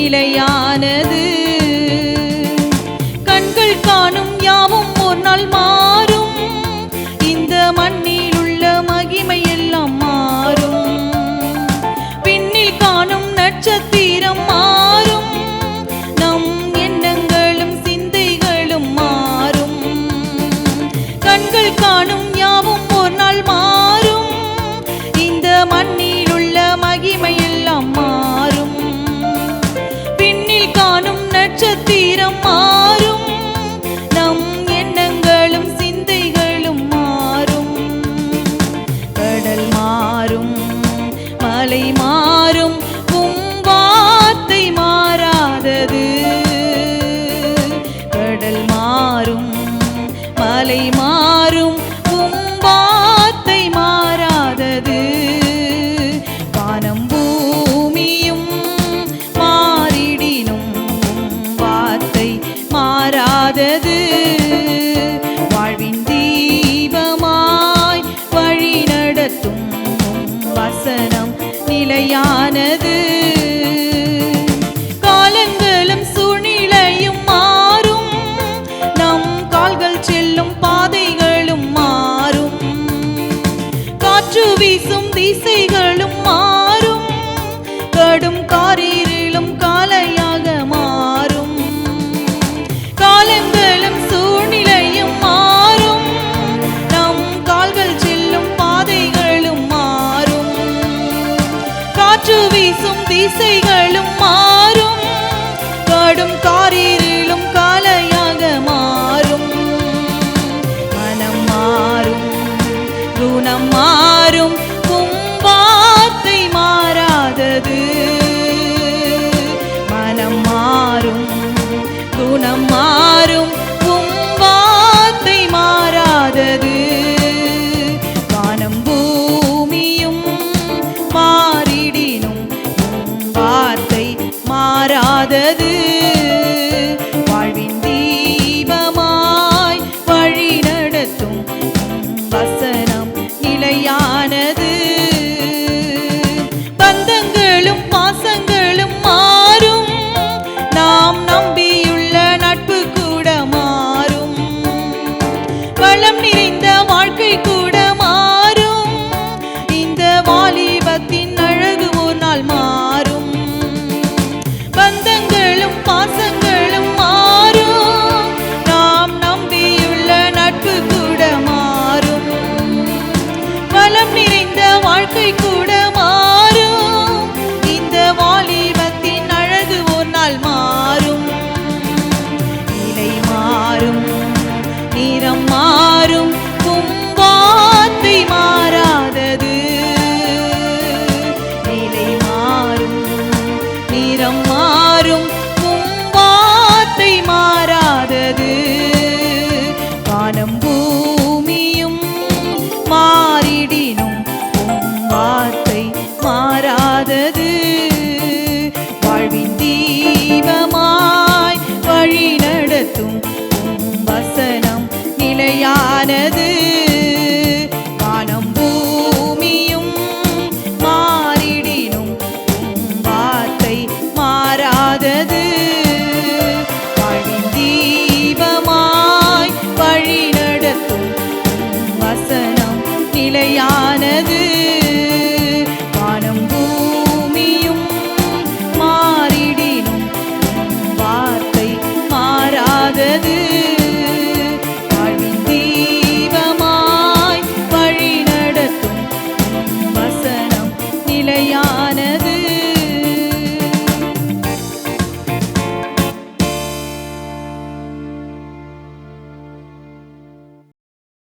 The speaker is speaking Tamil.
நிலையானது. கண்கள் காணும் யாவும் ஒரு நாள் மாறும், இந்த மண்ணில் உள்ள மகிமை எல்லாம் மாறும். விண்ணில் காணும் நட்சத்திரம் மாறும், நம் எண்ணங்களும் சிந்தைகளும் மாறும். கண்கள் காணும் யாவும் ஒரு நாள் மாறும், இந்த மண்ணில் உள்ள மகிமை எல்லாம் மாறும். விண்ணில் காணும் நட்சத்திரம் மாறும், நம் எண்ணங்களும் சிந்தைகளும் மாறும். கடல் மாறும், மலை மாறும், உம் வார்த்தை மாறாதது. கடல் மாறும், மலை மாறும், உம் வார்த்தை மாறாதது. வானம் பூமியும் மாறிடினும் உம் வார்த்தை மாறாதது. வாழ்வின் தீபமாய் வழி நடத்தும் உம் வசனம் நிலையானது. காலங்களும் சூழ்நிலையும் மாறும், நம் கால்கள் செல்லும் பாதைகளும் மாறும். காற்று வீசும் திசைகளும் மாறும், கடும் காரிருளும் காலையாக மாறும். காலங்களும் சூழ்நிலையும் மாறும், நம் கால்கள் செல்லும் பாதைகளும் மாறும். காற்று வீசும் திசைகளும் மாறும், கடும் காரிருளும் காலையாக மாறும். மனம் மாறும், குணம் மாறும், உம் வார்த்தை மாறாதது. மனம் மாறும், குணம் மாறும், உம் வார்த்தை மாறாதது. வானம் பூமியும் மாறிடினும் உம் வார்த்தை மாறாதது. வாழ்வின் தீபமாய் வழி நடத்தும் உம் வசனம் நிலையானது. பந்தங்களும் பாசங்களும் மாறும், நாம் நம்பியுள்ள நட்பு கூட மாறும். வளம் நிறைந்த வாழ்க்கை கூட மாறும், இந்த வாலிபத்தின் அழகு ஒரு நாள் மாறும். பந்தங்களும் பாசங்களும் மாறும், நாம் நம்பியுள்ள நட்பு கூட மாறும். வளம் நிறைந்த வாழ்க்கை கூட மாறும், இந்த வாலிபத்தின் அழகு ஒரு நாள் மாறும். நிலை மாறும், நிறம் மாறும், உம் வார்த்தை மாறாதது. நிலை மாறும், நிறம் மாறும்,